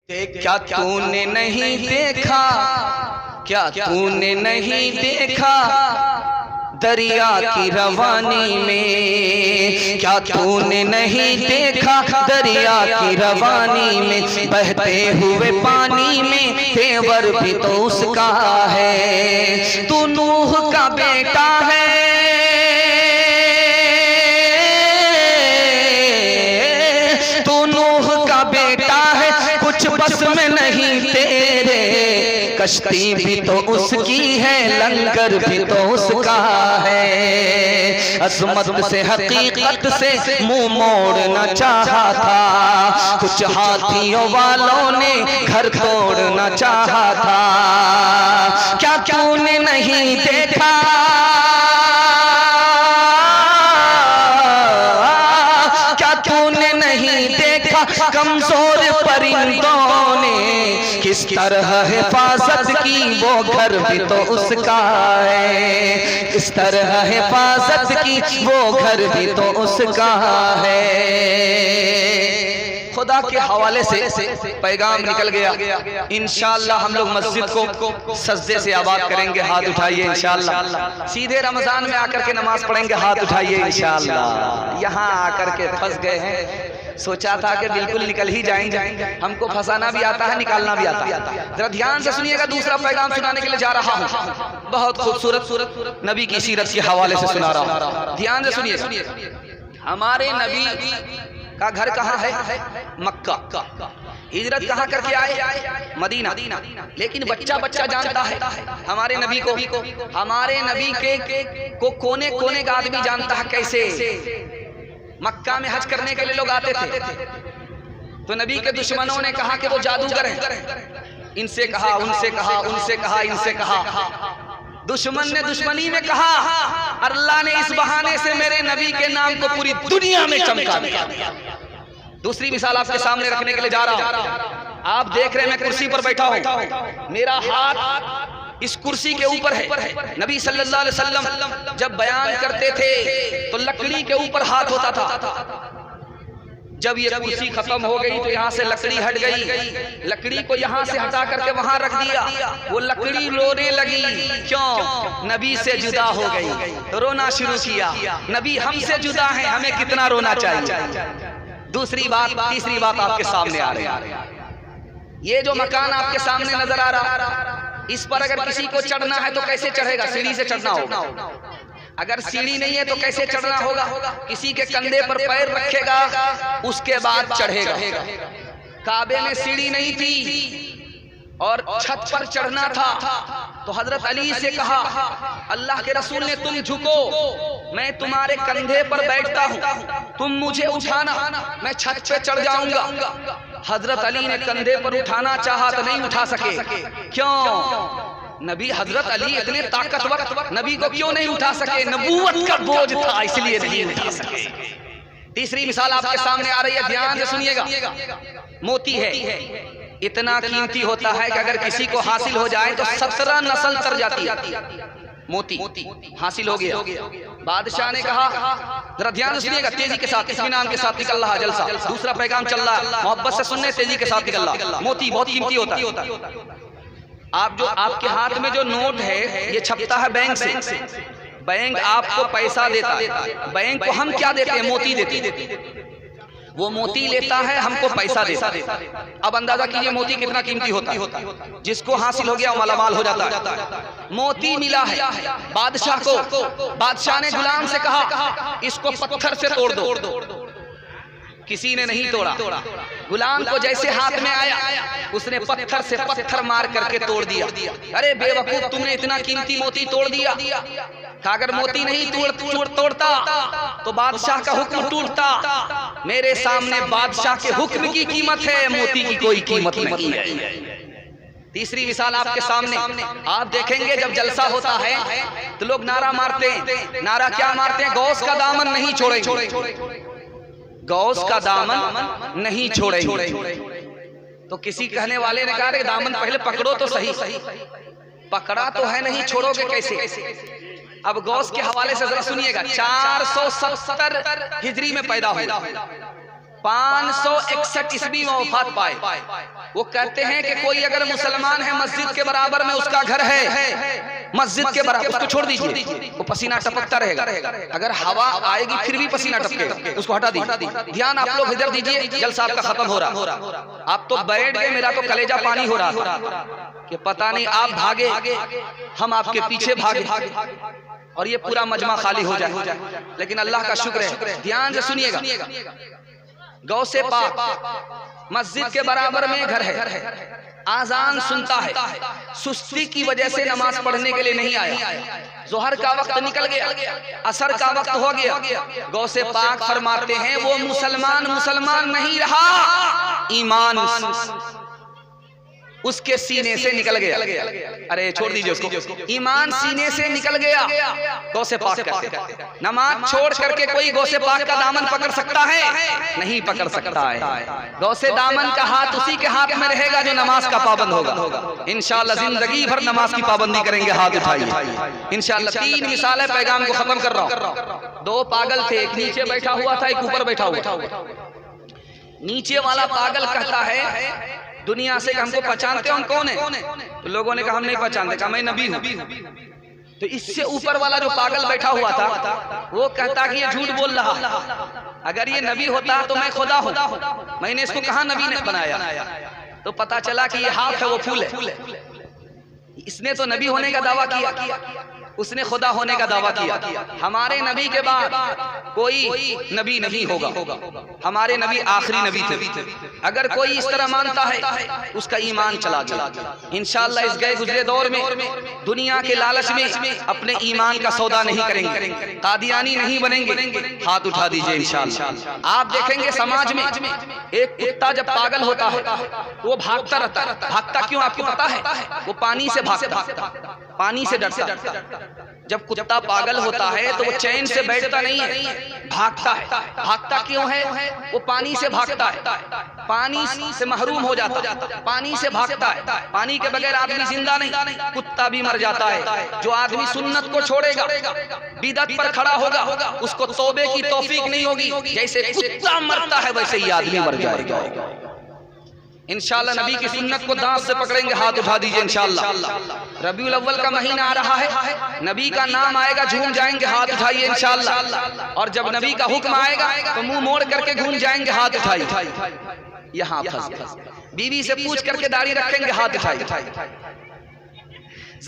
क्या तूने नहीं देखा, क्या तूने नहीं देखा दरिया की रवानी में, क्या तूने नहीं देखा दरिया की रवानी में, बहते हुए पानी में तेवर भी तो उसका है। तू नूह का बेटा है, तू नूह का बेटा है, कुछ बस में नहीं तेरे, कश्ती भी तो उसकी है, लंगर भी तो उसका है। अजमत से हकीकत से मुंह मोड़ना चाहा था, कुछ हाथियों वालों ने घर तोड़ना चाहा था। क्या तूने नहीं देखा, क्या तूने नहीं देखा कमजोर परिंदों ने किस तरह हिफाजत की, वो घर भी तो उसका है। किस तरह हिफाजत की, वो घर भी तो उसका है। खुदा के हवाले से पैगाम निकल गया। इंशाअल्लाह हम लोग मस्जिद को सजदे से आबाद करेंगे। हाथ उठाइए इंशाअल्लाह। सीधे रमजान में आकर के नमाज पढ़ेंगे। हाथ उठाइए इंशाअल्लाह। यहाँ आकर के फंस गए हैं। सोचा था कि बिल्कुल निकल ही जाएंगे, हमको फंसाना भी आता है, निकालना भी आता है। जरा ध्यान से सुनिएगा, दूसरा पैगाम सुनाने के लिए जा रहा हूँ। बहुत खूबसूरत नबी की सीरत के हवाले से सुना रहा हूँ। ध्यान से सुनिए। हमारे नबी का घर कहाँ है? मक्का। हिजरत कहाँ करके आए? मदीना। लेकिन बच्चा जानता है हमारे नबी को। हमारे नबी को कोने कोने का आदमी जानता है। कैसे? मक्का में हज करने के लिए लोग आते थे, तो नबी के दुश्मनों ने कहा कि वो जादूगर हैं। इनसे कहा, उनसे कहा, उनसे कहा, इनसे कहा। दुश्मन ने दुश्मनी में कहा, अल्लाह ने इस बहाने से मेरे नबी के नाम को पूरी दुनिया में चमका दिया। दूसरी मिसाल आपके सामने रखने के लिए जा रहा हूं। आप देख रहे हैं मैं कुर्सी पर बैठा हूं, मेरा हाथ इस कुर्सी के ऊपर है। नबी सल्लल्लाहु अलैहि वसल्लम जब बयान करते थे तो लकड़ी के ऊपर हाथ होता था। जब ये कुर्सी खत्म हो गई तो यहाँ से लकड़ी हट गई। लकड़ी को यहाँ से हटा करके वहां रख दिया। वो लकड़ी रोने लगी। क्यों? नबी से जुदा हो गई तो रोना शुरू किया। नबी हमसे जुदा है, हमें कितना रोना चाहिए। दूसरी बात, तीसरी बात आपके सामने आ रही है। ये जो मकान आपके सामने नजर आ रहा, इस पर अगर किसी को चढ़ना है तो कैसे चढ़ेगा? सीढ़ी से चढ़ना होगा। अगर सीढ़ी नहीं है तो कैसे चढ़ना होगा? किसी के कंधे पर पैर रखेगा, उसके बाद चढ़ेगा। काबे में सीढ़ी नहीं थी और छत पर चढ़ना था, तो हजरत अली से कहा, अल्लाह के रसूल ने, तुम झुको, मैं तुम्हारे कंधे पर बैठता हूँ, तुम मुझे उठाना, मैं छत पे चढ़ जाऊंगा। हजरत अली ने कंधे पर उठाना चाहा तो नहीं उठा सके। क्यों? नबी हजरत अली इतने ताकतवर, नबी को क्यों नहीं उठा सके? नबूवत का बोझ था, इसलिए नहीं उठा सके। तीसरी मिसाल आपके सामने आ रही है, ध्यान से सुनिएगा। मोती है, इतना कीमती होता है कि अगर किसी को हासिल हो जाए तो 17 नस्ल तर जाती है। मोती हासिल हो गया। बादशाह ने कहा, जरा ध्यान से सुनिएगा, तेजी के साथ, इत्मीनान के साथ निकल रहा जलसा। दूसरा पैगाम चल रहा है, मोहब्बत से सुनने, तेजी के साथ निकल रहा। मोती बहुत कीमती होता है। आपके हाथ में जो नोट है ये छपता है बैंक से। बैंक आपको पैसा देता है। बैंक को हम क्या देते हैं? मोती देते। वो मोती लेता है, हमको पैसा देता है। अब अंदाजा कीजिए मोती कितना कीमती होता है। जिसको हासिल हो गया वो मालामाल हो जाता है। मोती मिला है बादशाह को। बादशाह ने गुलाम से कहा, इसको पत्थर से तोड़ दो। किसी ने नहीं तोड़ा। गुलाम को जैसे हाथ में आया, उसने पत्थर से पत्थर मार करके तोड़ दिया। अरे बेवकूफ, तुमने इतना कीमती मोती तोड़ दिया। अगर मोती नहीं तोड़ता तो बादशाह का हुक्म टूटता। मेरे सामने बादशाह के हुक्म की कीमत है, मोती की कोई कीमत नहीं है। तीसरी मिसाल आपके सामने, आप देखेंगे जब जलसा होता है तो लोग नारा मारते हैं। नारा क्या मारते हैं? गौस का दामन नहीं छोड़ेंगे, गौस का दामन नहीं छोड़ेंगे। तो किसी कहने वाले ने कहा, दामन पहले पकड़ो तो सही। पकड़ा तो है, नहीं छोड़ोगे कैसे? अब गौस के हवाले से जरा सुनिएगा। 470 हिजरी में पैदा हुआ। 561 ईस्वी में वफात पाए। वो कहते हैं कि कोई अगर मुसलमान है मस्जिद के बराबर में उसका घर है, मस्जिद के बराबर, उसको छोड़ दीजिए, वो पसीना टपकता रहेगा। अगर हवा आएगी फिर भी पसीना टपकेगा, उसको हटा दीजिए। ध्यान आप लोग इधर दीजिए, जलसा आपका खत्म हो रहा। आप तो बैठ गए, मेरा तो कलेजा पानी हो रहा कि पता नहीं आप भागे, हम आपके पीछे भागे और ये पूरा मजमा खाली हो जाए। लेकिन अल्लाह का शुक्र है, ध्यान से सुनिएगा, गौसे पाक मस्जिद के बराबर में घर है, आजान सुनता है, सुस्ती की वजह से नमाज पढ़ने के लिए नहीं आया, जोहर का वक्त निकल गया, असर का वक्त हो गया। गौसे पाक फरमाते हैं वो मुसलमान नहीं रहा, ईमान उसके सीने से निकल गया। अरे छोड़ दीजिए उसको, ईमान सीने से निकल गया। गौसे पाक कहते नमाज छोड़ करके कोई गौसे पाक का दामन पकड़ सकता है? नहीं पकड़ सकता है। गौसे दामन का हाथ उसी के हाथ में रहेगा जो नमाज का पाबंद होगा। इंशाअल्लाह जिंदगी भर नमाज की पाबंदी करेंगे, हाथ उठाइए इंशाअल्लाह। 3 मिसाल है, पैगाम को खत्म कर रहा हूँ। 2 पागल थे, एक नीचे बैठा हुआ था, एक ऊपर बैठा हुआ था। नीचे वाला पागल कहता है दुनिया से हमको पहचानते हो, हम कौन है? तो लोगों ने कहा हम नहीं पहचानते, कहा मैं नबी हूँ। तो इससे ऊपर वाला जो पागल बैठा हुआ था वो कहता कि ये झूठ बोल रहा, अगर ये नबी होता तो मैं खुदा हूँ, मैंने इसको कहा नबी ने बनाया। तो पता चला कि ये हाथ है वो फूल है। इसने तो नबी होने का दावा किया, उसने खुदा होने का दावा किया। हमारे नबी के बाद कोई नबी नहीं होगा, हमारे नबी आखिरी नबी थे। अगर कोई इस तरह मानता है उसका ईमान चला गया। इंशाअल्लाह इस गए गुजरे दौर में दुनिया के लालच में अपने ईमान का सौदा नहीं करेंगे, कादियानी नहीं बनेंगे। हाथ उठा दीजिए इंशाअल्लाह। आप देखेंगे समाज में एक कुत्ता जब पागल होता है वो भागता रहता है। भागता क्यों आपको पता है? वो पानी से भागता, पानी से डरता। जब कुत्ता पागल होता है तो वो चैन से बैठता नहीं है, भागता है। भागता क्यों है? वो पानी से भागता है, पानी से महरूम हो जाता, पानी से भागता है। पानी के बगैर आदमी जिंदा नहीं, कुत्ता भी मर जाता है। जो आदमी सुन्नत को छोड़ेगा, बिदअत पर खड़ा होगा, उसको तौबे की तौफीक नहीं होगी। जैसे कुत्ता मरता है वैसे ही आदमी मर जाएगा। इंशाअल्लाह नबी की सुन्नत को दांत से पकड़ेंगे, हाथ उठा दीजिए इंशाअल्लाह। रबीउल अव्वल का महीना आ रहा है, नबी का नाम आएगा झूम जाएंगे, हाथ उठाइए इंशाअल्लाह। और जब नबी का हुक्म आएगा तो मुंह मोड़ करके घूम जाएंगे, हाथ उठाइए। यहाँ फंस बीवी से पूछ करके दाढ़ी रखेंगे, हाथ उठाइए।